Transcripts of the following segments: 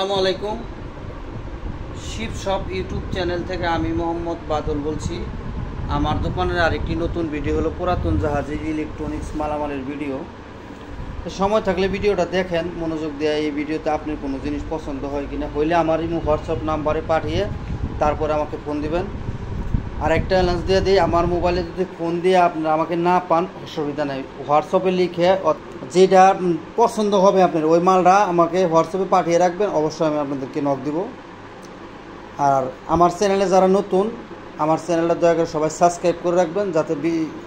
আসসালামু আলাইকুম। Shiva shop YouTube channel থেকে আমি মোহাম্মদ বাদল বলছি। আমার দোকানের আরেকটি নতুন ভিডিও হলো পুরাতন জাহাজের ইলেকট্রনিক্স মালামালের ভিডিও। তো সময় থাকলে ভিডিওটা দেখেন, মনোযোগ দিয়ে। এই ভিডিওতে আপনার কোনো জিনিস পছন্দ হয় কিনা, হইলে আমার ইমো হোয়াটসঅ্যাপ নাম্বারে পাঠিয়ে তারপরে আমাকে ফোন দিবেন। আর একটা অ্যালাউন্স দিয়ে দিই, আমার মোবাইলে যদি ফোন দিয়ে আপনারা আমাকে না পান অসুবিধা নেই, হোয়াটসঅ্যাপে লিখে যেটা পছন্দ হবে আপনার ওই মালটা আমাকে হোয়াটসঅ্যাপে পাঠিয়ে রাখবেন, অবশ্যই আমি আপনাদেরকে নক দিব। আর আমার চ্যানেলে যারা নতুন, আমার চ্যানেলটা দয়া করে সবাই সাবস্ক্রাইব করে রাখবেন, যাতে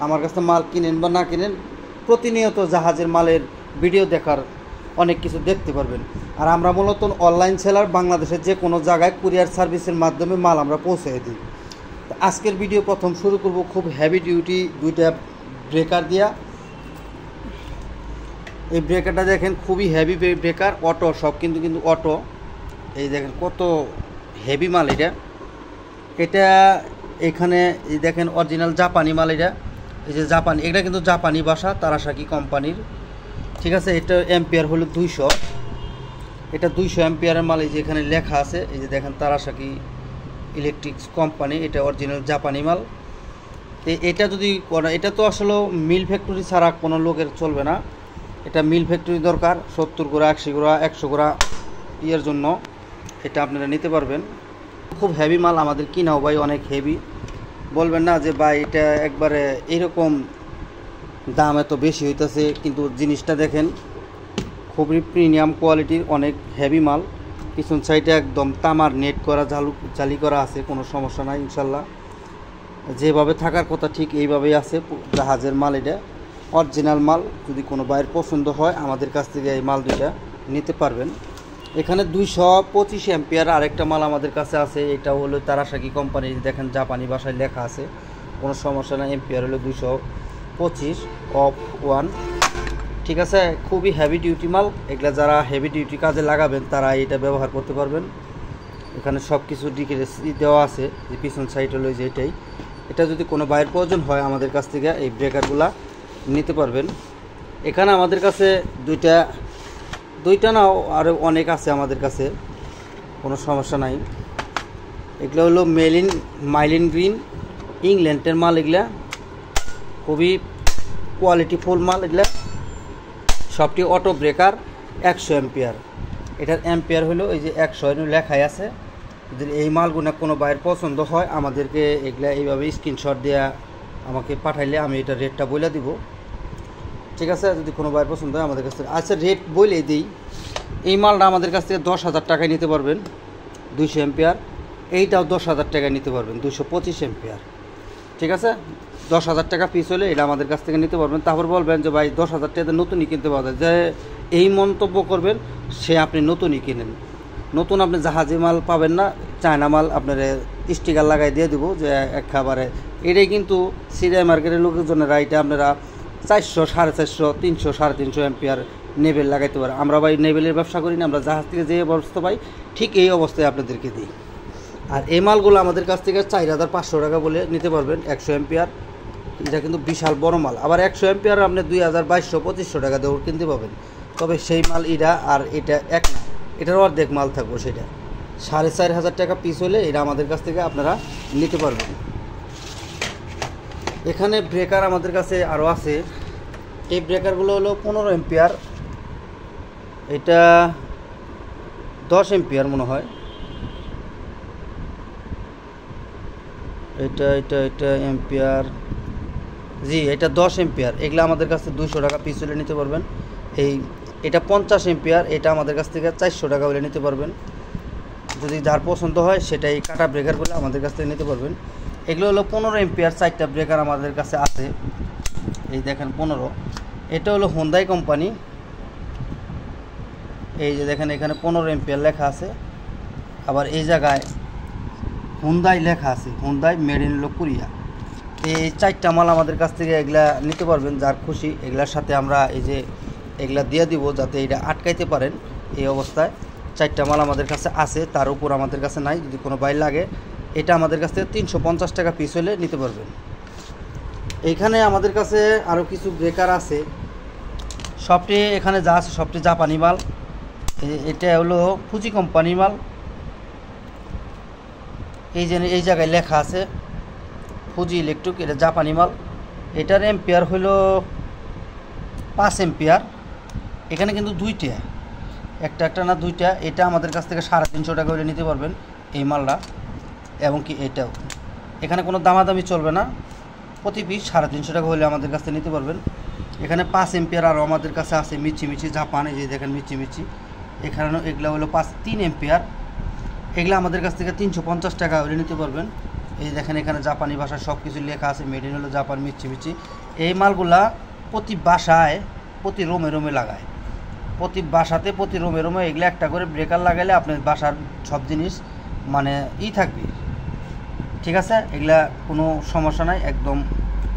আমার কাছে মাল কিনেন বা না কিনেন প্রতিনিয়ত জাহাজের মালের ভিডিও দেখার অনেক কিছু দেখতে পারবেন। আর আমরা মূলত অনলাইন সেলার, বাংলাদেশের যে কোনো জায়গায় কুরিয়ার সার্ভিসের মাধ্যমে মাল আমরা পৌঁছে দিই। আজকের ভিডিও প্রথম শুরু করব খুব হেভি ডিউটি দুইটা ব্রেকার দিয়া। এই ব্রেকারটা দেখেন, খুবই হেভি ব্রেকার, অটো সব, কিন্তু অটো। এই দেখেন কত হেভি মাল এটা এখানে এই দেখেন অরিজিনাল জাপানি মাল। এই যে জাপানি, এটা কিন্তু জাপানি ভাষা, তারাসাকি কোম্পানির, ঠিক আছে। এটা অ্যাম্পিয়ার হলো 200, এটা 200 অ্যাম্পিয়ারের মাল। এই যে এখানে লেখা আছে, এই যে দেখেন তারাসাকি ইলেকট্রিক্স কোম্পানি, এটা অরিজিনাল জাপানি মাল। তো এটা যদি এটা তো আসলে মিল ফ্যাক্টরি ছাড়া কোনো লোকের চলবে না, এটা মিল ফ্যাক্টরি দরকার। 70 গোড়া 80 গোড়া 100 গোড়া ইয়ের জন্য এটা আপনারা নিতে পারবেন। খুব হেভি মাল, আমাদের কিনাও ভাই অনেক হেভি। বলবেন না যে ভাই এটা একবারে এরকম দাম এত বেশি হইতেছে, কিন্তু জিনিসটা দেখেন খুবই প্রিমিয়াম কোয়ালিটির, অনেক হেভি মাল। পিছন সাইডে একদম তামার নেট করা, জালি করা আছে, কোনো সমস্যা নাই ইনশাল্লাহ। যেভাবে থাকার কথা ঠিক এইভাবেই আছে জাহাজের মাল। এটা অরিজিনাল মাল। যদি কোনো বাইরের পছন্দ হয় আমাদের কাছ থেকে এই মাল দুইটা নিতে পারবেন। এখানে 225 অ্যাম্পিয়ার আরেকটা মাল আমাদের কাছে আছে, এটা হলো তারাসাকি কোম্পানির, দেখেন জাপানি ভাষায় লেখা আছে, কোনো সমস্যা নাই। অ্যাম্পিয়ার হলো 225 অফ 1, ঠিক আছে। খুবই হেভি ডিউটি মাল, এগুলা যারা হেভি ডিউটি কাজে লাগাবেন তারা এটা ব্যবহার করতে পারবেন। এখানে সব কিছু ডিটেইলস দেওয়া আছে, যে পিছন সাইড হলো যে এটাই। এটা যদি কোনো বাইরের প্রয়োজন হয় আমাদের কাছ থেকে এই ব্রেকারগুলা নিতে পারবেন। এখানে আমাদের কাছে দুইটা নাও আরও অনেক আছে আমাদের কাছে, কোনো সমস্যা নাই। এগুলো হলো মাইলিন গ্রিন ইংল্যান্ডের মাল। এগুলা খুবই কোয়ালিটিফুল মাল। এগুলা সবটি অটো ব্রেকার 100 অ্যাম্পিয়ার। এটার অ্যাম্পিয়ার হলো এই যে 100 লেখাই আছে। যদি এই মালগুলো কোনো বাইরের পছন্দ হয় আমাদেরকে এগুলা এইভাবে স্ক্রিনশট দেওয়া আমাকে পাঠাইলে আমি এটা রেটটা বলে দিব, ঠিক আছে। যদি কোনো বাইরের পছন্দ হয় আমাদের কাছ থেকে, আচ্ছা রেট বলে দিই। এই মালটা আমাদের কাছ থেকে 10,000 টাকায় নিতে পারবেন 200 অ্যাম্পিয়ার। এইটাও 10,000 টাকায় নিতে পারবেন 225 অ্যাম্পিয়ার, ঠিক আছে। 10,000 টাকা পিস হলে এটা আমাদের কাছ থেকে নিতে পারবেন। তারপর বলবেন যে ভাই 10,000 টাকাতে নতুনই কিনতে পাওয়া যায়, যে এই মন্তব্য করবেন সে আপনি নতুনই কিনেন। নতুন আপনি জাহাজি মাল পাবেন না, চায়না মাল আপনার স্টিকার লাগাই দিয়ে দেবো যে একবারে। এটাই কিন্তু সিরিয়া মার্কেটের লোকজনেরা এটা আপনারা 400, 450, 300, 350 অ্যাম্পিয়ার নেবেল লাগাইতে পারে। আমরা ভাই নেবেলের ব্যবসা করি না, আমরা জাহাজ থেকে যে অবস্থা পাই ঠিক এই অবস্থায় আপনাদেরকে দিই। আর এই মালগুলো আমাদের কাছ থেকে 4,500 টাকা বলে নিতে পারবেন 100 অ্যাম্পিয়ার। এটা কিন্তু বিশাল বড় মাল। আবার 100 অ্যাম্পিয়ার আপনি 2,200-2,500 টাকা দিয়ে কিনতে পাবেন। তবে সেই মাল এটা আর এটা এক না, এটার অর্ধেক মাল থাকবো, সেটা 4,500 টাকা পিস হলে এটা আমাদের কাছ থেকে আপনারা নিতে পারবেন। এখানে ব্রেকার আমাদের কাছে আরও আছে। এই ব্রেকারগুলো হলো 15 অ্যাম্পিয়ার, এটা 10 অ্যাম্পিয়ার মনে হয়। এটা অ্যাম্পিয়ার, জি এটা 10 অ্যাম্পিয়ার। এগুলো আমাদের কাছে 200 টাকা পিস হলে নিতে পারবেন। এটা 50 অ্যাম্পিয়ার, এটা আমাদের কাছ থেকে 400 টাকা হলে নিতে পারবেন। যদি যার পছন্দ হয় সেটাই কাটা ব্রেকারগুলো আমাদের কাছ থেকে নিতে পারবেন। এগুলো হলো 15 অ্যাম্পিয়ার, 4টা ব্রেকার আমাদের কাছে আছে। এই দেখেন 15, এটা হলো হুন্দাই কোম্পানি। এই যে দেখেন এখানে 15 অ্যাম্পিয়ার লেখা আছে, আবার এই জায়গায় হুন্দাই লেখা আছে, হুন্দাই মেড ইন কোরিয়া। এই 4টা মাল আমাদের কাছ থেকে এগুলা নিতে পারবেন, যার খুশি। এগুলার সাথে আমরা এই যে এগুলা দিয়ে দিব যাতে এটা আটকাইতে পারেন। এই অবস্থায় 4টা মাল আমাদের কাছে আছে, তার উপর আমাদের কাছে নাই। যদি কোনো বাইর লাগে এটা আমাদের কাছ থেকে 350 টাকা পিস হলে নিতে পারবেন। এইখানে আমাদের কাছে আরও কিছু ব্রেকার আছে, সবটি এখানে যা আছে সবটি জাপানি মাল। এটা হলো ফুজি কোম্পানির মাল। এই জায়গায় লেখা আছে ফুজি ইলেকট্রিক, এটা জাপানি মাল। এটার এম্পিয়ার হলো 5 এম্পিয়ার। এখানে কিন্তু দুইটা, একটা না দুইটা। এটা আমাদের কাছ থেকে 350 টাকা হলে নিতে পারবেন এই মালটা, এবং কি এটাও। এখানে কোনো দামাদামি চলবে না, প্রতি পিস 350 টাকা হলে আমাদের কাছ থেকে নিতে পারবেন। এখানে 5 এম্পিয়ার আরও আমাদের কাছে আছে মিচি জাপান, এই যে দেখেন মিচি। এখানে এগুলো হলো 3 এম্পিয়ার। এগুলো আমাদের কাছ থেকে 350 টাকা হলে নিতে পারবেন। এই দেখেন এখানে জাপানি ভাষায় সব কিছু লেখা আছে, মেড ইন হলো জাপান, মিচি। এই মালগুলা প্রতি বাসায় প্রতি রোমে লাগায়, প্রতি বাসাতে প্রতি রোমে এগুলো একটা করে ব্রেকার লাগাইলে আপনার বাসার সব জিনিস মানে থাকবে, ঠিক আছে। এগুলা কোনো সমস্যা নাই, একদম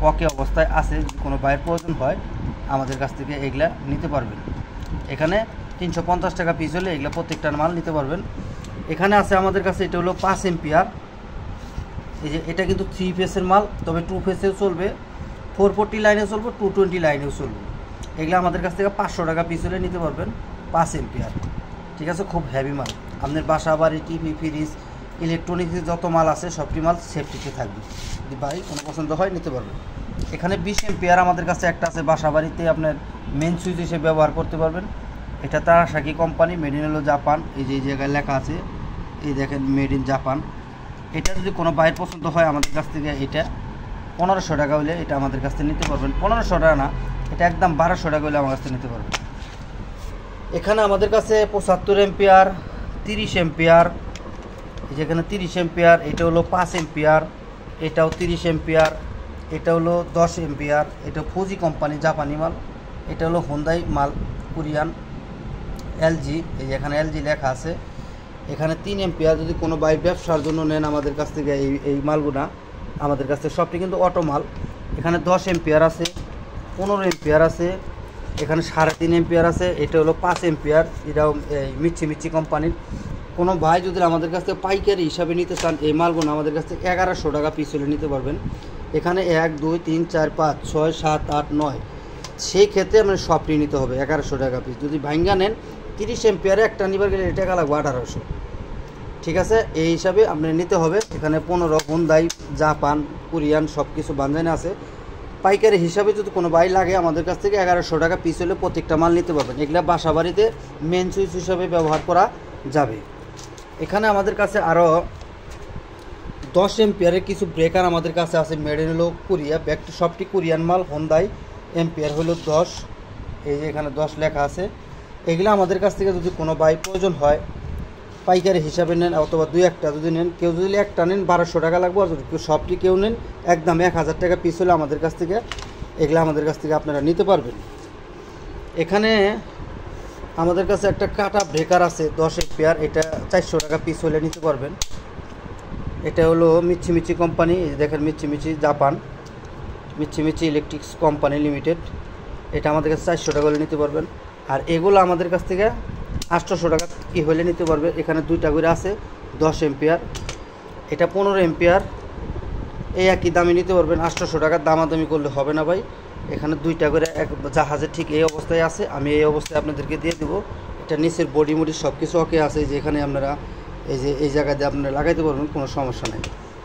ওকে অবস্থায় আছে। যদি কোনো বাইরের প্রয়োজন হয় আমাদের কাছ থেকে এগুলা নিতে পারবেন। এখানে 350 টাকা পিস হলে এগুলো প্রত্যেকটার মাল নিতে পারবেন। এখানে আছে আমাদের কাছে, এটা হলো 5 এম্পিয়ার। এই যে এটা কিন্তু 3 ফেসের মাল, তবে 2 ফেসেও চলবে, 440 লাইনেও চলবে, 220 লাইনেও চলবে। এগুলো আমাদের কাছ থেকে 500 টাকা পিস হলে নিতে পারবেন, 5 এম্পিয়ার, ঠিক আছে। খুব হেভি মাল। আপনার বাসা বাড়ি টিভি ফ্রিজ ইলেকট্রনিক্স যত মাল আছে সবটি মাল সেফটিতে থাকবে। যদি ভাই কোনো পছন্দ হয় নিতে পারবেন। এখানে 20 এম্পিয়ার আমাদের কাছে একটা আছে, বাসা বাড়িতে আপনার মেন সুইচ হিসেবে ব্যবহার করতে পারবেন। এটা তারাশাকি কোম্পানি, মেড ইন হলো জাপান। এই যে জায়গায় লেখা আছে, এই দেখেন মেড ইন জাপান। এটা যদি কোনো বাইরের পছন্দ হয় আমাদের কাছ থেকে এটা 1500 টাকা হলে এটা আমাদের কাছ থেকে নিতে পারবেন। 1500 টাকা না, এটা একদম 1200 টাকা হলে আমার কাছ থেকে নিতে পারবেন। এখানে আমাদের কাছে 75 এম্পিয়ার, 30 এম্পিয়ার, যেখানে 30 এম্পিয়ার, এটা হলো 5 এম্পিয়ার, এটাও 30 এম্পিয়ার, এটা হলো 10 এম্পিয়ার। এটা ফুজি কোম্পানি জাপানি মাল। এটা হলো হোন্ডাই মাল, কোরিয়ান, এলজি। এই এখানে এলজি লেখা আছে। এখানে 3 এম্পিয়ার। যদি কোনো বাইক ব্যবসার জন্য নেন আমাদের কাছ থেকে এই মালগুনা আমাদের কাছ থেকে সবটি কিন্তু অটো মাল। এখানে 10 এম্পিয়ার আছে, 15 এম্পিয়ার আছে, এখানে 3.5 এম্পিয়ার আছে। এটা হলো 5 এম্পিয়ার, এটাও এই মিচি কোম্পানির। কোনো ভাই যদি আমাদের কাছ থেকে পাইকারি হিসাবে নিতে চান এই মালগুলো আমাদের কাছ থেকে 1100 টাকা পিস হলে নিতে পারবেন। এখানে 1 2 3 4 5 6 7 8 9, সেই ক্ষেত্রে আপনার সবটি নিতে হবে 1100 টাকা পিস। যদি ভাঙ্গা নেন 30 এম্পিয়ারে একটা নিবার গেলে টাকা লাগবে 1800, ঠিক আছে। এই হিসাবে আপনার নিতে হবে। এখানে 15 হোন্ডাই, জাপান, কোরিয়ান সব কিছু বান্ধানো আছে। পাইকারি হিসাবে যদি কোনো ভাই লাগে আমাদের কাছ থেকে 1100 টাকা পিস হলে প্রত্যেকটা মাল নিতে পারবেন। এগুলা বাসা বাড়িতে মেন সুইচ হিসাবে ব্যবহার করা যাবে। এখানে আমাদের কাছে আরও 10 এম্পিয়ারের কিছু ব্রেকার আমাদের কাছে আছে, মেড ইন হলো কোরিয়া, ব্যাগটি সবটি কোরিয়ান মাল। হোন্ডাই, এম্পিয়ার হলো 10, এই যে এখানে 10 লেখা আছে। এগুলো আমাদের কাছ থেকে যদি কোনো বাই প্রয়োজন হয় পাইকারি হিসাবে নেন, অথবা 2-1টা যদি নেন, কেউ যদি একটা নেন 1200 টাকা লাগবে, আর যদি সবটি কেউ নেন একদম 1000 টাকা পিস হলে আমাদের কাছ থেকে এগুলো আমাদের কাছ থেকে আপনারা নিতে পারবেন। এখানে আমাদের কাছে একটা কাটা ব্রেকার আছে 10 এম্পিয়ার, এটা 400 টাকা পিস হলে নিতে পারবেন। এটা হলো মিচি কোম্পানি, দেখেন মিচি জাপান, মিচি ইলেকট্রিক্স কোম্পানি লিমিটেড। এটা আমাদের কাছে 400 টাকা হলে নিতে পারবেন। আর এগুলো আমাদের কাছ থেকে 800 টাকা কি হলে নিতে পারবে। এখানে 2টা করে আছে 10 এম্পিয়ার, এটা 15 এম্পিয়ার। এই একই দামে নিতে পারবেন, 800 টাকার দামাদামি করলে হবে না ভাই। এখানে 2টা করে এক জাহাজে ঠিক এই অবস্থায় আছে, আমি এই অবস্থায় আপনাদেরকে দিয়ে দেবো। এটা নিচের বডি মুডি সব কিছু ওকে আছে, যে এখানে আপনারা এই জায়গায় দিয়ে আপনারা লাগাইতে পারবেন, কোনো সমস্যা নেই।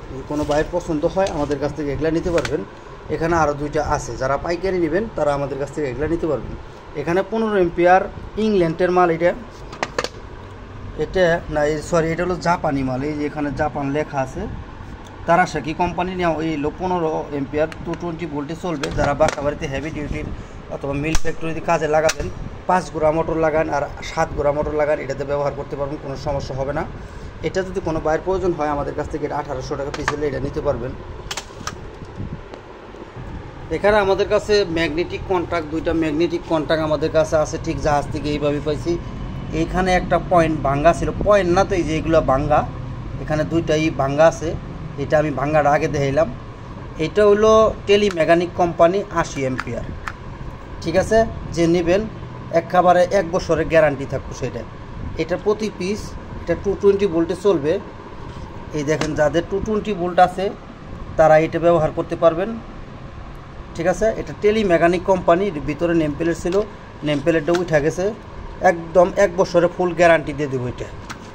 যদি কোনো বাইরের পছন্দ হয় আমাদের কাছ থেকে এগুলা নিতে পারবেন। এখানে আরও 2টা আছে, যারা পাইকারি নেবেন তারা আমাদের কাছ থেকে এগুলা নিতে পারবেন। এখানে 15 এম্পিয়ার ইংল্যান্ডের মাল। এটা না, সরি, এটা হলো জাপানি মাল। এই যে এখানে জাপান লেখা আছে, তারাশাকি কোম্পানি নেওয়া। এই 15 এম্পিয়ার 220 ভোল্টে চলবে। যারা বাসা বাড়িতে হেভি ডিউটির অথবা মিল ফ্যাক্টরিতে কাজে লাগাবেন, 5 গোড়া মোটর লাগান আর 7 গোড়া মোটর লাগান, এটাতে ব্যবহার করতে পারবেন, কোনো সমস্যা হবে না। এটা যদি কোনো বাইরের প্রয়োজন হয় আমাদের কাছ থেকে এটা 1800 টাকা পিস হলে এটা নিতে পারবেন। এখানে আমাদের কাছে ম্যাগনেটিক কন্ট্যাক্ট, 2টা ম্যাগনেটিক কন্ট্যাক্ট আমাদের কাছে আছে, ঠিক জাহাজ থেকে এইভাবে পাইছি। এইখানে একটা পয়েন্ট ভাঙ্গা ছিল, পয়েন্ট না তো, এই যে এগুলো ভাঙ্গা, এখানে 2টাই ভাঙ্গা আছে। এটা আমি ভাঙ্গাটা আগে দেখাইলাম। এটা হলো টেলিমেকানিক কোম্পানি, 80 এম্পিয়ার, ঠিক আছে। যে নেবেন একেবারে 1 বছরের গ্যারান্টি থাকবে সেটা। এটা প্রতি পিস এটা 220 ভোল্টে চলবে। এই দেখেন যাদের 220 ভোল্ট আছে তারা এটা ব্যবহার করতে পারবেন, ঠিক আছে। এটা টেলিমেকানিক কোম্পানির ভিতরে নেম প্লেট ছিল, নেম প্লেটটা উঠে গেছে। একদম 1 বছরের ফুল গ্যারান্টি দিয়ে দেবো।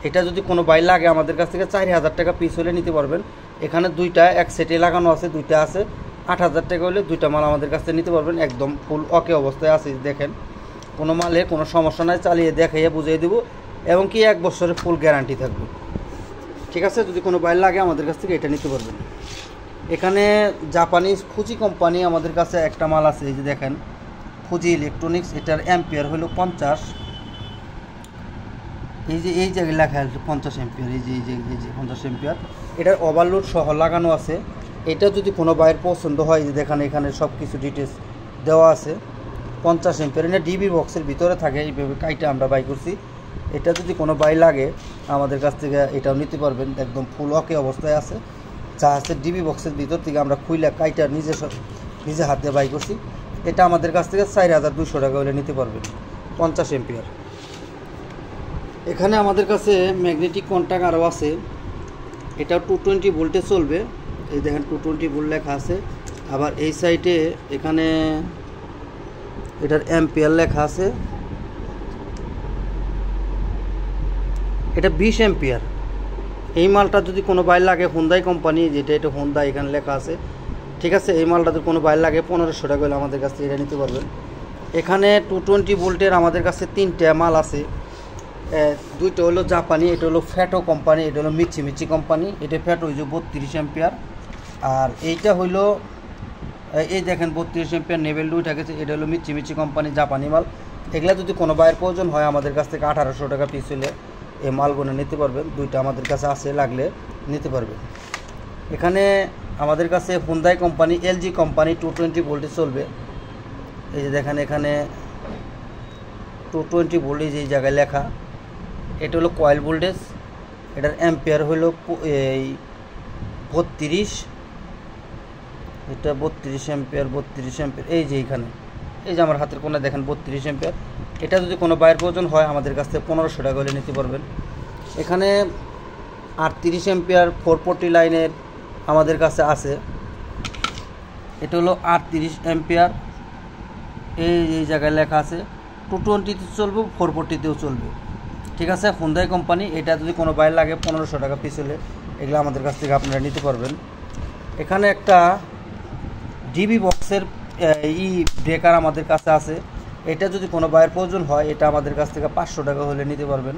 এটা যদি কোনো ভাই লাগে আমাদের কাছ থেকে 4000 টাকা পিস হলে নিতে পারবেন। এখানে দুইটা এক সেটে লাগানো আছে, দুইটা আছে 8000 টাকা হলে দুইটা মাল আমাদের কাছ থেকে নিতে পারবেন। একদম ফুল ওকে অবস্থায় আছে, দেখেন কোনো মালে কোনো সমস্যা নাই, চালিয়ে দেখাইয়ে বুঝিয়ে দেবো এবং কি 1 বছরের ফুল গ্যারান্টি থাকবে। ঠিক আছে, যদি কোনো বাইর লাগে আমাদের কাছ থেকে এটা নিতে পারবেন। এখানে জাপানিজ ফুজি কোম্পানি আমাদের কাছে একটা মাল আছে, এই যে দেখেন ফুজি ইলেকট্রনিক্স, এটার অ্যাম্পিয়ার হলো 50। এই জায়গায় লেখা আছে 50 অ্যাম্পিয়ার, এই যে 50 অ্যাম্পিয়ার। এটার ওভারলোড সহ লাগানো আছে। এটা যদি কোনো বাইর পছন্দ হয়, যে দেখেন এখানে সব কিছু ডিটেলস দেওয়া আছে। 50 অ্যাম্পিয়ার, এটা ডিবি বক্সের ভিতরে থাকে, এইভাবে কাইটা আমরা বাই করছি। এটা যদি কোনো বাই লাগে আমাদের কাছ থেকে এটাও নিতে পারবেন। একদম ফুল ওকে অবস্থায় আছে, যা আছে ডিবি বক্সের ভিতর থেকে আমরা খুইলা কাইটা নিজে হাতে বাই করছি। এটা আমাদের কাছ থেকে 4200 টাকা হলে নিতে পারবেন, 50 অ্যাম্পিয়ার। এখানে আমাদের কাছে ম্যাগনেটিক কন্ট্যাক্ট আরও আছে, এটাও 220 ভোল্টে চলবে। এই দেখেন 220 ভোল্ট লেখা আছে। আবার এই সাইডে এখানে এটার অ্যাম্পিয়ার লেখা আছে, এটা 20 অ্যাম্পিয়ার। এই মালটা যদি কোনো বাইর লাগে, হুন্দাই কোম্পানি, যেটা এটা হুন্ডা এখানে লেখা আছে। ঠিক আছে, এই মালটা যদি কোনো বাইর লাগে 1500 টাকা হলে আমাদের কাছ থেকে এটা নিতে পারবেন। এখানে 220 ভোল্টের আমাদের কাছে 3টা মাল আছে। দুইটা হলো জাপানি, এটা হলো ফ্যাটো কোম্পানি, এটা হলো মিচি কোম্পানি। এটা ফ্যাটো হইল 32 অ্যাম্পিয়ার। আর এইটা হইল এই দেখেন 32 অ্যাম্পিয়ার নেভেল দুইটা গেছে, এটা হলো মিচি কোম্পানি, জাপানি মাল। এগুলা যদি কোনো বাইয়ের প্রয়োজন হয় আমাদের কাছ থেকে 1800 টাকা পিস হলে এই মালগুলো নিতে পারবেন। দুইটা আমাদের কাছে আছে, লাগলে নিতে পারবেন। এখানে আমাদের কাছে হুন্দাই কোম্পানি, এলজি কোম্পানি 220 ভোল্টে চলবে। এই যে দেখেন এখানে 220 ভোল্ট এই জায়গায় লেখা। এটা হলো কয়েল ভোল্টেজ, এটার অ্যাম্পিয়ার হলো এই 32। এটা 32 অ্যাম্পিয়ার, 32 অ্যাম্পিয়ার। এই যে এইখানে এই যে আমার হাতের কোণে দেখেন 32 অ্যাম্পিয়ার। এটা যদি কোনো বাইয়ের প্রয়োজন হয় আমাদের কাছ থেকে 1500 টাকা হলে নিতে পারবেন। এখানে 38 অ্যাম্পিয়ার 440 লাইনের আমাদের কাছে আছে। এটা হলো 38 অ্যাম্পিয়ার, এই জায়গায় লেখা আছে। 220 চলবে, 440তেও চলবে। ঠিক আছে, হুন্দাই কোম্পানি। এটা যদি কোনো বাইর লাগে 1500 টাকা পিস হলে এগুলো আমাদের কাছ থেকে আপনারা নিতে পারবেন। এখানে একটা ডিবি বক্সের ব্রেকার আমাদের কাছে আছে। এটা যদি কোনো বাইয়ের প্রয়োজন হয় এটা আমাদের কাছ থেকে 500 টাকা হলে নিতে পারবেন।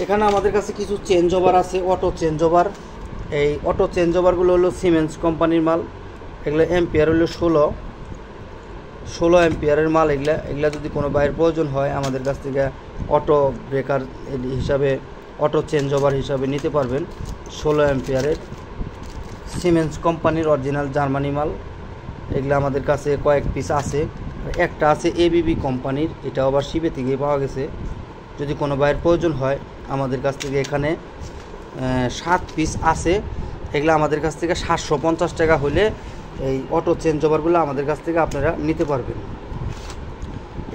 এখানে আমাদের কাছে কিছু চেঞ্জ ওভার আছে, অটো চেঞ্জ ওভার। এই অটো চেঞ্জ ওভারগুলো হলো সিমেন্স কোম্পানির মাল। এগুলো অ্যাম্পিয়ার হলো 16 অ্যাম্পিয়ারের মাল। এগুলা যদি কোনো বাইয়ের প্রয়োজন হয় আমাদের কাছ থেকে অটো ব্রেকার হিসাবে, অটো চেঞ্জ ওভার হিসাবে নিতে পারবেন। 16 অ্যাম্পিয়ারের সিমেন্স কোম্পানির অরিজিনাল জার্মানি মাল। এগুলো আমাদের কাছে কয়েক পিস আছে। একটা আছে এবিবি কোম্পানির, এটা আবার শিবে থেকে পাওয়া গেছে। যদি কোনো বাইয়ের প্রয়োজন হয় আমাদের কাছ থেকে এখানে 7 পিস আছে। এগুলো আমাদের কাছ থেকে 750 টাকা হলে এই অটো চেঞ্জ ওভারগুলো আমাদের কাছ থেকে আপনারা নিতে পারবেন।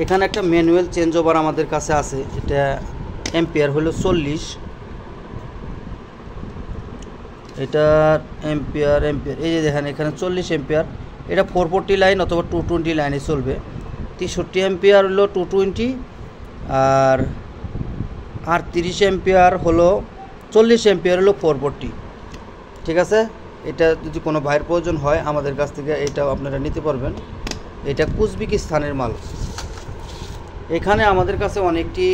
এখানে একটা ম্যানুয়াল চেঞ্জ ওভার আমাদের কাছে আছে, এটা অ্যাম্পিয়ার হলো 40। এটা অ্যাম্পিয়ার এই যে দেখেন এখানে 40 অ্যাম্পিয়ার। এটা 440 লাইন অথবা 220 লাইনে চলবে। 63 অ্যাম্পিয়ার হলো 220, আর 30 অ্যাম্পিয়ার হলো 40 অ্যাম্পিয়ার হলো 440। ঠিক আছে, এটা যদি কোনো ভাইয়ের প্রয়োজন হয় আমাদের কাছ থেকে এটাও আপনারা নিতে পারবেন। এটা উজবেকিস্তানের মাল। এখানে আমাদের কাছে অনেকটি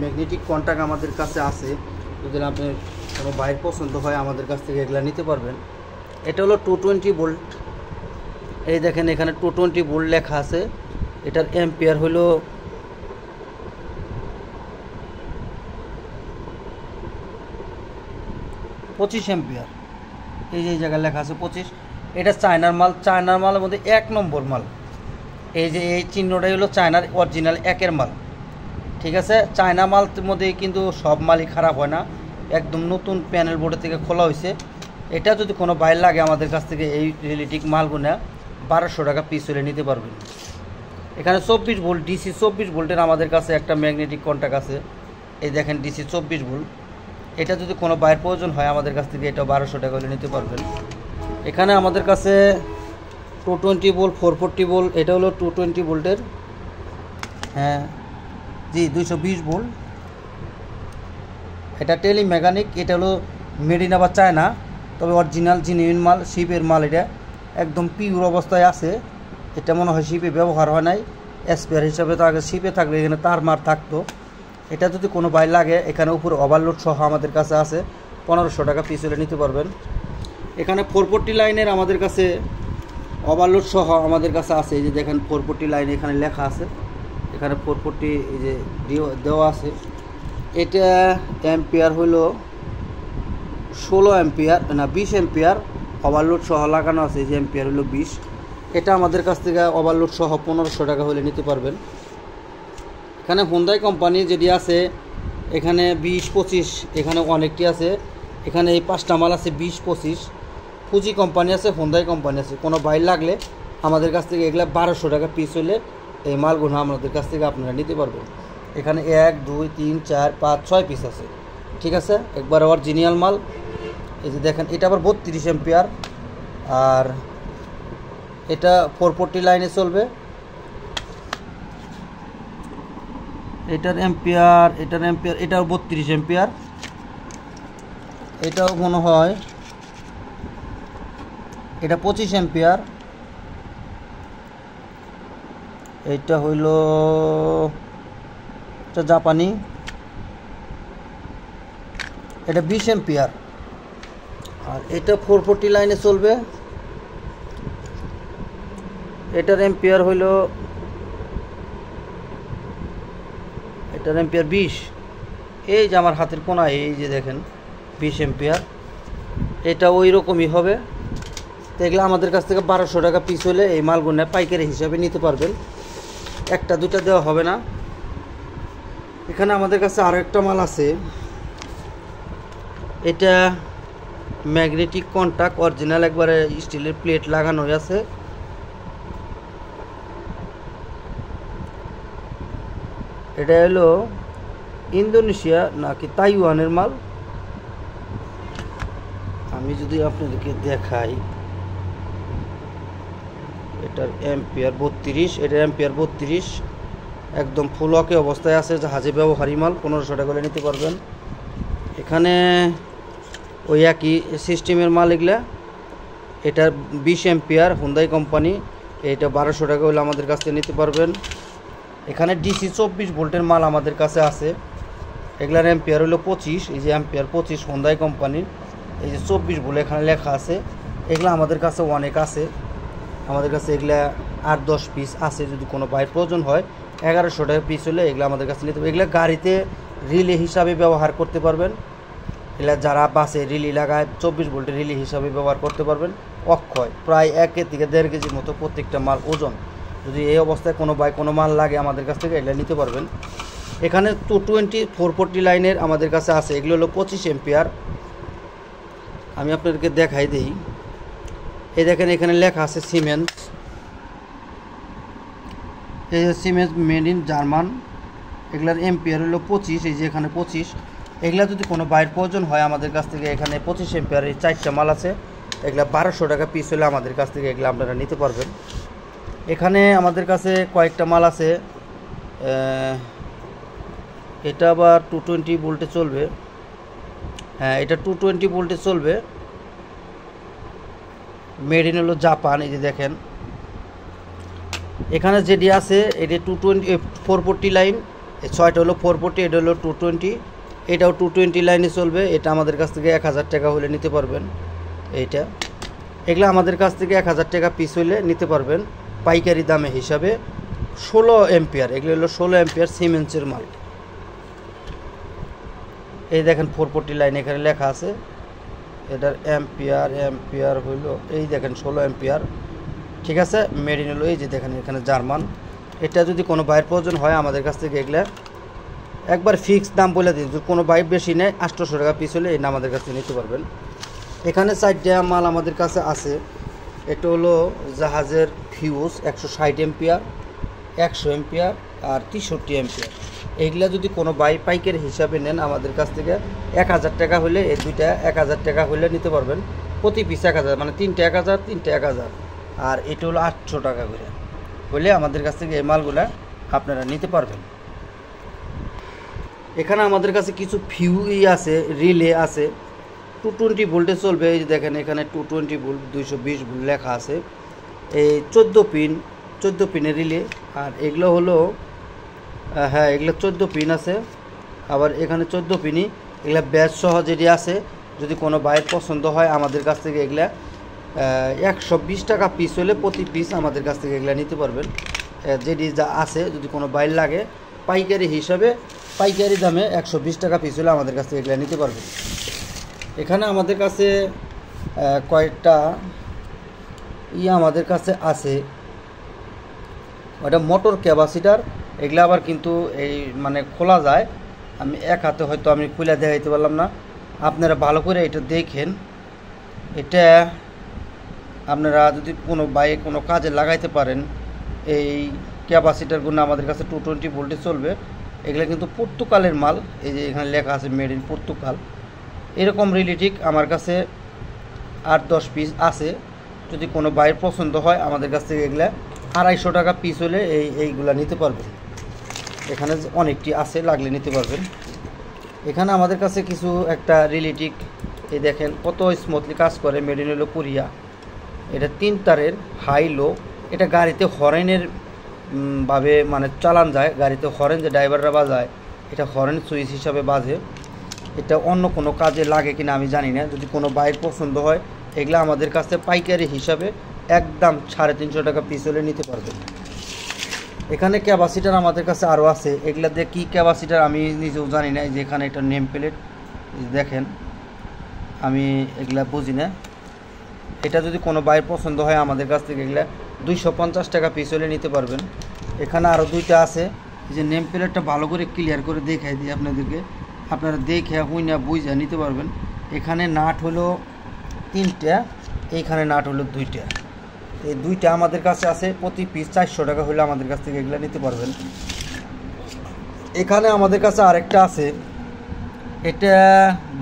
ম্যাগনেটিক কন্ট্যাক্ট আমাদের কাছে আছে। যদি আপনার কোনো বাইর পছন্দ হয় আমাদের কাছ থেকে এগুলা নিতে পারবেন। এটা হলো 220 ভোল্ট। এই দেখেন এখানে 220 ভোল্ট লেখা আছে। এটার অ্যাম্পিয়ার হলো 25 অ্যাম্পিয়ার। এই যে জায়গায় লেখা আছে 25। এটা চায়নার মাল, চায়নার মালের মধ্যে 1 নম্বর মাল। এই যে এই চিহ্নটাই হলো চায়নার অরিজিনাল 1-এর মাল। ঠিক আছে, চায়না মালের মধ্যে কিন্তু সব মালই খারাপ হয় না, একদম নতুন প্যানেল বোর্ডের থেকে খোলা হয়েছে। এটা যদি কোনো বাইর লাগে আমাদের কাছ থেকে এই রিলেটিক মালগুনা 1200 টাকা পিস হলে নিতে পারবেন। এখানে 24 ভোল্ট ডিসি 24 ভোল্টের আমাদের কাছে একটা ম্যাগনেটিক কন্ট্যাক্ট আছে। এই দেখেন ডিসি 24 ভোল্ট। এটা যদি কোনো বাইরের প্রয়োজন হয় আমাদের কাছ থেকে এটা 1200 টাকা হলে নিতে পারবেন। এখানে আমাদের কাছে 220 ভোল্ট 440 ভোল্ট, এটা হলো 220 ভোল্টের। হ্যাঁ জি 220 ভোল্ট। এটা টেলি মেকানিক, এটা হলো মেড ইন আবার চায়না, তবে অরিজিনাল জেনুইন মাল, শিপের মাল। এটা একদম পিওর অবস্থায় আছে। এটা মনে হয় শিপে ব্যবহার হয় নাই, স্পেয়ার হিসাবে তো আগে শিপে থাকবে, এখানে তার মার থাকতো। এটা যদি কোনো বাই লাগে, এখানে উপরে ওভারলোড সহ আমাদের কাছে আছে, 1500 টাকা পিস হলে নিতে পারবেন। এখানে 440 লাইনের আমাদের কাছে ওভারলোড সহ আমাদের কাছে আছে। এই যে দেখেন 440 লাইন এখানে লেখা আছে, এখানে 440 এই যে দেওয়া আছে। এটা অ্যাম্পিয়ার হলো 16 অ্যাম্পিয়ার না 20 অ্যাম্পিয়ার, ওভারলোড সহ লাগানো আছে। এই যে অ্যাম্পিয়ার হলো 20। এটা আমাদের কাছ থেকে ওভারলোড সহ 1500 টাকা হলে নিতে পারবেন। এখানে হোন্ডাই কোম্পানি যেটি আছে, এখানে 20-25, এখানে অনেকটি আছে। এখানে এই 5টা মাল আছে 20-25। ফুজি কোম্পানি আছে, হোন্ডাই কোম্পানি আছে। কোনো বাইর লাগলে আমাদের কাছ থেকে এগুলো 1200 টাকা পিস হলে এই মালগুলো আমাদের কাছ থেকে আপনারা নিতে পারবেন। এখানে 1 2 3 4 5 6 পিস আছে, ঠিক আছে, একবার অরিজিনাল মাল। এই যে দেখেন এটা আবার 32 অ্যাম্পিয়ার, আর এটা 440 লাইনে চলবে। এটার অ্যাম্পিয়ার এটাও 32 অ্যাম্পিয়ার। এটাও মনে হয় এটা 25 অ্যাম্পিয়ার। এইটা হইল এটা জাপানি, এটা 20 অ্যাম্পিয়ার। আর এটা 440 লাইনে চলবে। এটার অ্যাম্পিয়ার হইল 20। এই যে আমার হাতের কোনায় এই যে দেখেন 20 অ্যাম্পিয়ার। এটা ওই রকমই হবে। তো এগুলো আমাদের কাছ থেকে 1200 টাকা পিস হলে এই মালগুলো পাইকারি হিসাবে নিতে পারবেন, একটা দুটা দেওয়া হবে না। এখানে আমাদের কাছে আরও একটা মাল আছে, এটা ম্যাগনেটিক কন্টাক্ট, অরিজিনাল একবারে স্টিলের প্লেট লাগানো আছে। এটা হলো ইন্দোনেশিয়া নাকি তাইওয়ানের মাল। আমি যদি আপনাদেরকে দেখাই, এটার অ্যাম্পিয়ার 32, এটার অ্যাম্পিয়ার 32, একদম ফুল ওকে অবস্থায় আছে, জাহাজে ব্যবহারী মাল। 1500 টাকা করে নিতে পারবেন। এখানে ওই একই সিস্টেমের মাল এগুলা। এটা 20 অ্যাম্পিয়ার, হোন্ডাই কোম্পানি। এটা 1200 টাকা হলে আমাদের কাছ থেকে নিতে পারবেন। এখানে ডিসি 24 ভোল্টের মাল আমাদের কাছে আছে। এগুলার অ্যাম্পিয়ার হলো 25। এই যে অ্যাম্পিয়ার 25 হোন্ডাই কোম্পানির, এই যে 24 ভোল্ট এখানে লেখা আছে। এগুলো আমাদের কাছে অনেক আছে, আমাদের কাছে এগুলা 8-10 পিস আছে। যদি কোনো বাইর প্রয়োজন হয় 1100 টাকা পিস হলে এগুলো আমাদের কাছে নিতে হবে। এগুলো গাড়িতে রিলে হিসাবে ব্যবহার করতে পারবেন। এগুলো যারা বাসে রিলি লাগায় 24 ভোল্টের রিলি হিসাবে ব্যবহার করতে পারবেন। অক্ষয় প্রায় 1 থেকে 1.5 কেজির মতো প্রত্যেকটা মাল ওজন। যদি এই অবস্থায় কোনো কোনো মাল লাগে আমাদের কাছ থেকে এগুলো নিতে পারবেন। এখানে 220 440 লাইনের আমাদের কাছে আছে। এগুলো হলো 25 অ্যাম্পিয়ার। আমি আপনাদেরকে দেখাই দিই। এই দেখেন এখানে লেখা আছে সিমেন্স। এই যে সিমেন্স মেড ইন জার্মান। এগুলার অ্যাম্পিয়ার হলো 25। এই যে এখানে 25। এগুলা যদি কোনো বাইরের প্রয়োজন হয় আমাদের কাছ থেকে এখানে 25 অ্যাম্পিয়ারের 4টা মাল আছে। এগুলা 1200 টাকা পিস হলে আমাদের কাছ থেকে এগুলো আপনারা নিতে পারবেন। এখানে আমাদের কাছে কয়েকটা মাল আছে। এটা আবার 220 ভোল্টে চলবে। হ্যাঁ, এটা 220 ভোল্টে চলবে। মেড ইন হলো জাপান। এই যে দেখেন এখানে যেটি আছে এটি 440 লাইন। এই 6টা হলো 440, এটা হলো 220। এটাও 220 লাইনে চলবে। এটা আমাদের কাছ থেকে 1000 টাকা হলে নিতে পারবেন। এইটা এগুলো আমাদের কাছ থেকে 1000 টাকা পিস হলে নিতে পারবেন পাইকারি দামে হিসাবে। 16 অ্যাম্পিয়ার, এগুলো হলো 16 অ্যাম্পিয়ার সিমেন্সের মাল। এই দেখেন 440 লাইন এখানে লেখা আছে। এটার অ্যাম্পিয়ার হইলো এই দেখেন 16 অ্যাম্পিয়ার, ঠিক আছে। মেড ইন হলো এই যে দেখেন এখানে জার্মান। এটা যদি কোনো বাইরের প্রয়োজন হয় আমাদের কাছ থেকে এগুলা একবার ফিক্সড দাম বলে দিই। যদি কোনো বাইক বেশি নেয় 800 টাকা পিস হলে এটা আমাদের কাছ থেকে নিতে পারবেন। এখানে 4টা মাল আমাদের কাছে আছে। এটা হলো জাহাজের ফিউজ 160 অ্যাম্পিয়ার, 100 অ্যাম্পিয়ার আর 63 অ্যাম্পিয়ার। এইগুলা যদি কোনো পাইকারি হিসাবে নেন আমাদের কাছ থেকে 1000 টাকা হলে এই দুইটা 1000 টাকা হলে নিতে পারবেন। প্রতি পিস 1000, মানে 3টা 1000, 3টা 1000। আর এটা হলো 800 টাকা করে হলে আমাদের কাছ থেকে এই মালগুলা আপনারা নিতে পারবেন। এখানে আমাদের কাছে কিছু আছে, রিলে আছে, 220 ভোল্টে চলবে। এই যে দেখেন এখানে 220 ভোল্ট 220 ভোল্ট লেখা আছে। এই 14 পিনের রিলে। আর এগুলো হলো হ্যাঁ, এগুলো 14 পিন আছে। আবার এখানে 14 পিনই, এগুলা ব্যাচ সহ যেটি আছে। যদি কোনো বাইর পছন্দ হয় আমাদের কাছ থেকে এগুলা 120 টাকা পিস হলে প্রতি পিস আমাদের কাছ থেকে এগুলা নিতে পারবেন। যেটি যা আছে, যদি কোনো বাইর লাগে পাইকারি হিসাবে পাইকারি দামে 120 টাকা পিস হলে আমাদের কাছ থেকে এগুলা নিতে পারবেন। এখানে আমাদের কাছে কয়েকটা আমাদের কাছে আছে, ওটা মোটর ক্যাপাসিটার। এগুলা আবার কিন্তু এই মানে খোলা যায়। আমি এক হাতে হয়তো আমি খুলে দেখাইতে পারলাম না, আপনারা ভালো করে এটা দেখেন। এটা আপনারা যদি কোনো বাইরে কোনো কাজে লাগাইতে পারেন, এই ক্যাপাসিটারগুলো আমাদের কাছে 220 ভোল্টে চলবে। এগুলো কিন্তু পর্তুগালের মাল। এই যে এখানে লেখা আছে মেড ইন পর্তুগাল। এরকম রিলেটিক আমার কাছে 8-10 পিস আছে। যদি কোনো বাইর পছন্দ হয় আমাদের কাছ থেকে এগুলা 250 টাকা পিস হলে এইগুলা নিতে পারবেন। এখানে অনেকটি আছে, লাগলে নিতে পারবেন। এখানে আমাদের কাছে কিছু একটা রিলেটিক, এই দেখেন কত স্মুথলি কাজ করে, মেড ইন হলো কোরিয়া। এটা 3 তারের হাই লো। এটা গাড়িতে হরেনের ভাবে মানে চালান যায়। গাড়িতে হরেন যে ড্রাইভাররা বাজায়, এটা হরেন সুইচ হিসাবে বাজে। এটা অন্য কোনো কাজে লাগে কিনা আমি জানি না। যদি কোনো বাইক পছন্দ হয় এগুলো আমাদের কাছে পাইকারি হিসাবে একদম 350 টাকা পিস হলে নিতে পারবেন। এখানে ক্যাপাসিটার আমাদের কাছে আরও আছে। এগুলা দিয়ে কী ক্যাপাসিটার আমি নিজেও জানি না। যে এখানে একটা নেম প্লেট দেখেন, আমি এগুলা বুঝি না। এটা যদি কোনো বাইর পছন্দ হয় আমাদের কাছ থেকে এগুলা 250 টাকা পিস হলে নিতে পারবেন। এখানে আরও 2টা আছে। এই যে নেম প্লেটটা ভালো করে ক্লিয়ার করে দেখাই দিই আপনাদেরকে, আপনারা দেখে হুই না বুঝা নিতে পারবেন। এখানে নাট হলো 3টা, এইখানে নাট হলো 2টা। এই 2টা আমাদের কাছে আছে। প্রতি পিস 400 টাকা হলে আমাদের কাছ থেকে এগুলো নিতে পারবেন। এখানে আমাদের কাছে আরেকটা আছে, এটা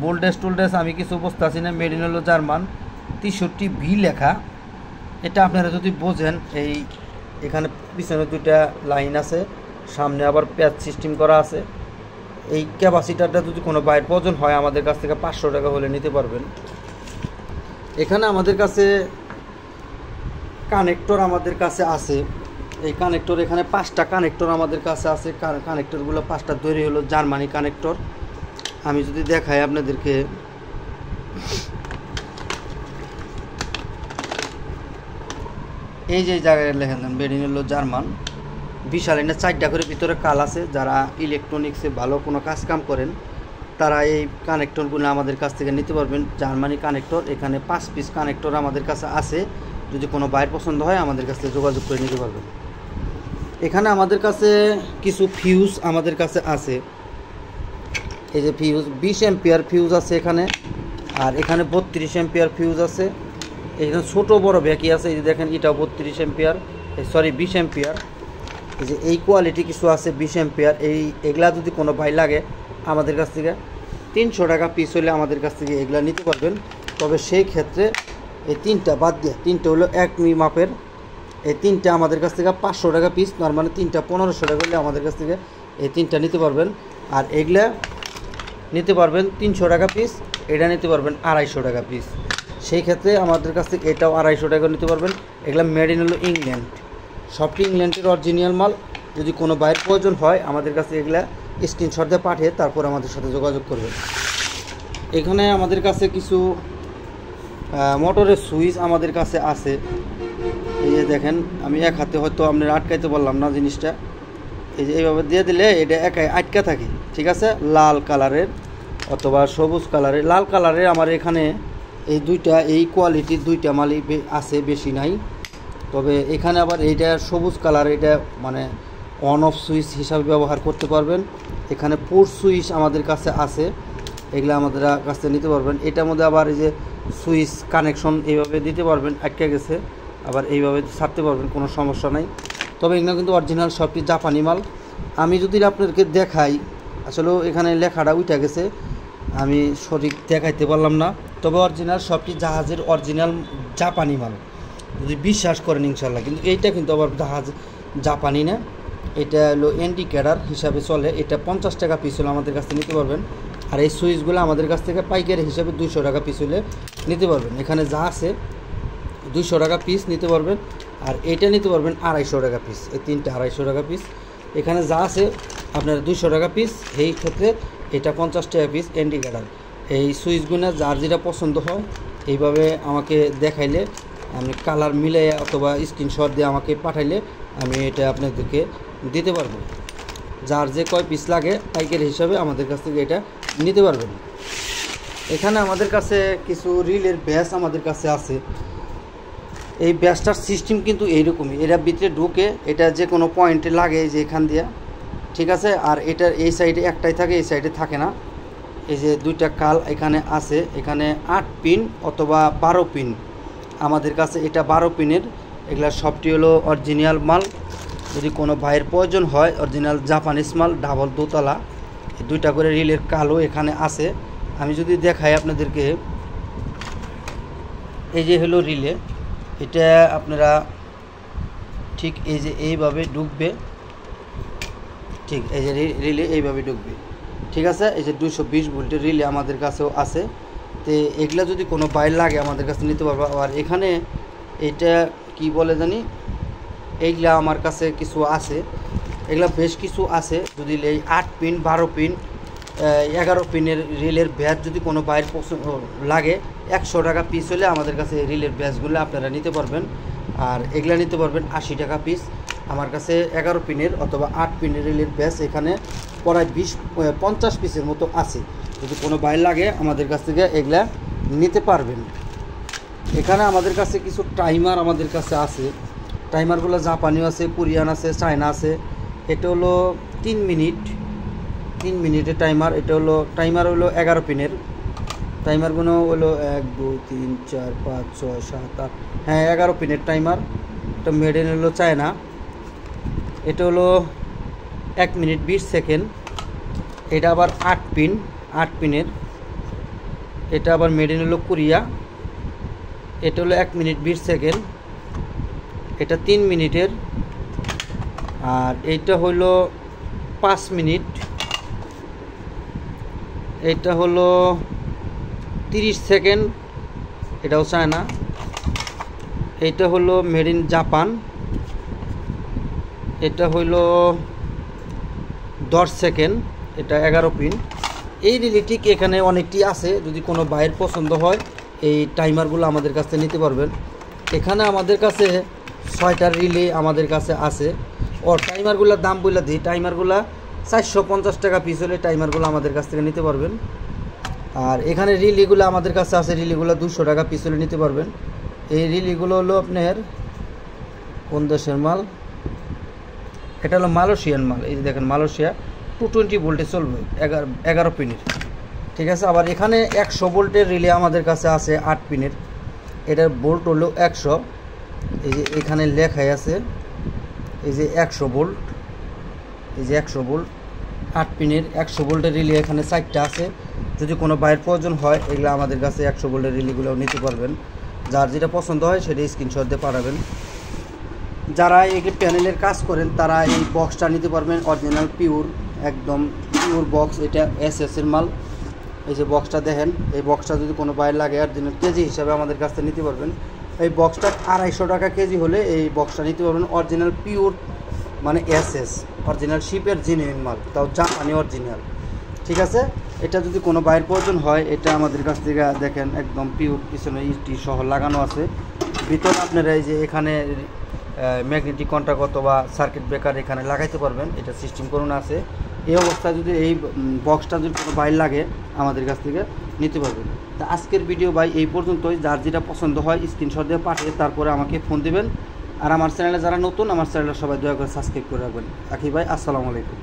বোল্ডেস আমি কিছু বুঝতে পারছি না। মেড ইন হলো জার্মান, 63B লেখা। এটা আপনারা যদি বোঝেন, এই এখানে পিছনে 2টা লাইন আছে, সামনে আবার প্যাচ সিস্টেম করা আছে। এই ক্যাপাসিটারটা যদি কোনো বাইর প্রয়োজন হয় আমাদের কাছ থেকে 500 টাকা হলে নিতে পারবেন। এখানে আমাদের কাছে কানেক্টর আমাদের কাছে আছে। এই কানেক্টর এখানে 5টা কানেক্টর আমাদের কাছে আছে। কানেক্টরগুলো 5টা তৈরি হলো জার্মানি কানেক্টর। আমি যদি দেখাই আপনাদেরকে, এই যে জায়গায় লেখেন মেড ইন হলো জার্মান। বিশাল এটা 4টা করে ভিতরে কাল আছে। যারা ইলেকট্রনিক্সে ভালো কোনো কাজ কাম করেন তারা এই কানেক্টরগুলো আমাদের কাছ থেকে নিতে পারবেন। জার্মানি কানেক্টর, এখানে 5 পিস কানেক্টর আমাদের কাছে আছে। যদি কোনো বাইর পছন্দ হয় আমাদের কাছ থেকে যোগাযোগ করে নিতে পারবেন। এখানে আমাদের কাছে কিছু ফিউজ আমাদের কাছে আছে। এই যে ফিউজ 20 অ্যাম্পিয়ার ফিউজ আছে এখানে। আর এখানে 32 অ্যাম্পিয়ার ফিউজ আছে। এখানে ছোটো বড় ব্যাকি আছে। এই যে দেখেন এটাও 32 অ্যাম্পিয়ার, সরি 20 অ্যাম্পিয়ার। এই যে এই কোয়ালিটি কিছু আছে 20 অ্যাম্পিয়ার। এগুলা যদি কোনো ভাই লাগে আমাদের কাছ থেকে 300 টাকা পিস হলে আমাদের কাছ থেকে এগুলা নিতে পারবেন। তবে সেই ক্ষেত্রে এই 3টা বাদ দিয়ে, 3টা হলো 1 মি মাপের, এই 3টা আমাদের কাছ থেকে 500 টাকা পিস। নর্মালি 3টা 1500 টাকা হলে আমাদের কাছ থেকে এই 3টা নিতে পারবেন। আর এগুলা নিতে পারবেন 300 টাকা পিস, এটা নিতে পারবেন 250 টাকা পিস। সেই ক্ষেত্রে আমাদের কাছ থেকে এটাও 250 টাকা নিতে পারবেন। এগুলা মেড ইন হলো ইংল্যান্ড, সবটি ইংল্যান্ডের অরিজিনাল মাল। যদি কোনো বাইরের প্রয়োজন হয় আমাদের কাছে এগুলা স্ক্রিনশট দিয়ে পাঠিয়ে তারপর আমাদের সাথে যোগাযোগ করবেন। এখানে আমাদের কাছে কিছু মোটরের সুইচ আমাদের কাছে আছে। এই যে দেখেন, আমি এক হাতে হয়তো আপনার আটকাইতে পারলাম না জিনিসটা। এই যে এইভাবে দিয়ে দিলে এটা একাই আটকা থাকে, ঠিক আছে। লাল কালারের অথবা সবুজ কালারের। লাল কালারের আমার এখানে এই 2টা, এই কোয়ালিটির 2টা মালই আছে, বেশি নাই। তবে এখানে আবার এইটা সবুজ কালার, এটা মানে অন অফ সুইচ হিসাবে ব্যবহার করতে পারবেন। এখানে পুশ সুইচ আমাদের কাছে আছে, এগুলো আমাদের কাছে নিতে পারবেন। এটার মধ্যে আবার এই যে সুইচ কানেকশন এইভাবে দিতে পারবেন, আটকে গেছে আবার এইভাবে ছাড়তে পারবেন, কোনো সমস্যা নাই। তবে এগুলো কিন্তু অরিজিনাল সবটি জাপানি মাল। আমি যদি আপনাদেরকে দেখাই, আসলে এখানে লেখাটা উঠে গেছে, আমি সঠিক দেখাইতে পারলাম না। তবে অরিজিনাল সবটি জাহাজের অরিজিনাল জাপানি মাল, যদি বিশ্বাস করেন ইনশাল্লাহ। কিন্তু এইটা কিন্তু আবার জাহাজ জাপানি না, এটা হলো ইন্ডিকেটর হিসাবে চলে, এটা 50 টাকা পিস হলে আমাদের কাছ থেকে নিতে পারবেন। আর এই সুইচগুলো আমাদের কাছ থেকে পাইকারি হিসাবে 200 টাকা পিস হলে নিতে পারবেন। এখানে যা আছে 200 টাকা পিস নিতে পারবেন, আর এটা নিতে পারবেন 250 টাকা পিস। এই তিনটা 250 টাকা পিস, এখানে যা আছে আপনার 200 টাকা পিস। এই ক্ষেত্রে এটা 50 টাকা পিস ইন্ডিকেটর। এই সুইচগুলো যার যেটা পছন্দ হয় এইভাবে আমাকে দেখাইলে, আমি কালার মিলে অথবা স্ক্রিনশট দিয়ে আমাকে পাঠাইলে আমি এটা আপনাদেরকে দিতে পারবো। যার যে কয় পিস লাগে পাইকারি হিসাবে আমাদের কাছ থেকে এটা নিতে পারবেন। এখানে আমাদের কাছে কিছু রিলের ব্যাস আমাদের কাছে আছে। এই ব্যাসটার সিস্টেম কিন্তু এইরকমই, এরা ভিতরে ঢুকে এটা যে কোনো পয়েন্টে লাগে, যে এখান দিয়ে, ঠিক আছে। আর এটার এই সাইডে একটাই থাকে, এই সাইডে থাকে না। এই যে দুইটা কাল এখানে আছে, এখানে 8 পিন অথবা 12 পিন আমাদের কাছে। এটা 12 পিনের, এগুলা সবটি হলো অরিজিনাল মাল। যদি কোনো ভাইয়ের প্রয়োজন হয় অরিজিনাল জাপানিজ মাল, ডাবল দোতলা, এই দুইটা করে রিলের কালো এখানে আছে। আমি যদি দেখাই আপনাদেরকে, এই যে হলো রিলে, এটা আপনারা ঠিক এই যে এইভাবে ঢুকবে, ঠিক এই যে রিলে এইভাবে ঢুকবে, ঠিক আছে। এই যে 220 ভোল্টের রিলে আমাদের কাছেও আছে। তো এগুলা যদি কোনো বাইর লাগে আমাদের কাছে নিতে পারবো। আর এখানে এটা কি বলে জানি, এইগুলা আমার কাছে কিছু আছে, এগুলা বেশ কিছু আছে। যদি এই 8 পিন 12 পিন 11 পিনের রিলের ব্যাচ যদি কোনো বাইর পছন্দ লাগে 100 টাকা পিস হলে আমাদের কাছে এই রিলের ব্যাচগুলো আপনারা নিতে পারবেন। আর এগুলা নিতে পারবেন 80 টাকা পিস। আমার কাছে 11 পিনের অথবা 8 পিনের রিলের ব্যাচ এখানে প্রায় 50 পিসের মতো আছে। যদি কোনো বাইর লাগে আমাদের কাছ থেকে এগুলা নিতে পারবেন। এখানে আমাদের কাছে কিছু টাইমার আমাদের কাছে আছে। টাইমারগুলো জাপানিও আছে, কোরিয়ান আছে, চায়না আছে। এটা হলো 3 মিনিটের টাইমার। এটা হলো টাইমার হলো 11 পিনের। টাইমারগুলো হলো 1 2 3 4 5 6 7 8, হ্যাঁ 11 পিনের টাইমার। এটা মেড ইন হলো চায়না। এটা হলো 1 মিনিট 20 সেকেন্ড। এটা আবার 8 পিনের। এটা আবার মেড ইন হলো কোরিয়া। এটা হলো 1 মিনিট 20 সেকেন্ড। এটা 3 মিনিটের। আর এইটা হলো 5 মিনিট। এটা হলো 30 সেকেন্ড, এটাও চায়না। এটা হলো মেড ইন জাপান। এটা হলো 10 সেকেন্ড, এটা 11 পিন। এই রিলেটিক এখানে অনেকটি আছে, যদি কোনো বাইরের পছন্দ হয় এই টাইমারগুলো আমাদের কাছে নিতে পারবেন। এখানে আমাদের কাছে 6টা রিলে আমাদের কাছে আছে। ও টাইমারগুলোর দাম বলে দিই, টাইমারগুলো 450 টাকা পিস হলে টাইমারগুলো আমাদের কাছ থেকে নিতে পারবেন। আর এখানে রিলিগুলো আমাদের কাছে আছে, রিলিগুলো 200 টাকা পিস হলে নিতে পারবেন। এই রিলিগুলো হলো আপনার কোন দেশের মাল, এটা হলো মালয়েশিয়ান মাল। এই যে দেখেন মালয়েশিয়া 220 ভোল্টে চলবে, 11 পিনের, ঠিক আছে। আবার এখানে 100 ভোল্টের রিলে আমাদের কাছে আছে 8 পিনের। এটার ভোল্ট হলো 100। এই যে এখানে লেখাই আছে, এই যে 100 ভোল্ট, এই যে 100 ভোল্ট 8 পিনের 100 ভোল্টের রিলে এখানে 4টা আছে। যদি কোনো বাইরের প্রয়োজন হয় এগুলো আমাদের কাছে 100 ভোল্টের রিলেগুলোও নিতে পারবেন। যার যেটা পছন্দ হয় সেটা স্ক্রিনশট দিয়ে পাঠাবেন। যারা এই প্যানেলের কাজ করেন তারা এই বক্সটা নিতে পারবেন, অরিজিনাল পিওর, একদম পিওর বক্স। এটা এসএসের মাল। এই যে বক্সটা দেখেন, এই বক্সটা যদি কোনো বাইরে লাগে অরিজিনাল কেজি হিসাবে আমাদের কাছ থেকে নিতে পারবেন। এই বক্সটা 250 টাকা কেজি হলে এই বক্সটা নিতে পারবেন, অরিজিনাল পিওর মানে এসএস, অরিজিনাল শিপের জেনুইন মাল, তাও জাপানি অরিজিনাল, ঠিক আছে। এটা যদি কোনো বাইরের প্রয়োজন হয় এটা আমাদের কাছ থেকে দেখেন একদম পিওর, পিছনে ইটি সহ লাগানো আছে। ভিতরে আপনারা এই যে এখানে ম্যাগনেটিক কন্ট্যাক্ট অথবা সার্কিট ব্রেকার এখানে লাগাইতে পারবেন, এটা সিস্টেম করুন আছে। এই অবস্থায় যদি এই বক্সটা যদি কোনো বাইর লাগে আমাদের কাছ থেকে নিতে পারবেন। তা আজকের ভিডিও ভাই এই পর্যন্তই। যার যেটা পছন্দ হয় স্ক্রিনশট দিয়ে পাঠিয়ে তারপরে আমাকে ফোন দেবেন। আর আমার চ্যানেলে যারা নতুন, আমার চ্যানেলে সবাই দয়া করে সাবস্ক্রাইব করে রাখবেন। আখি ভাই, আসসালামু আলাইকুম।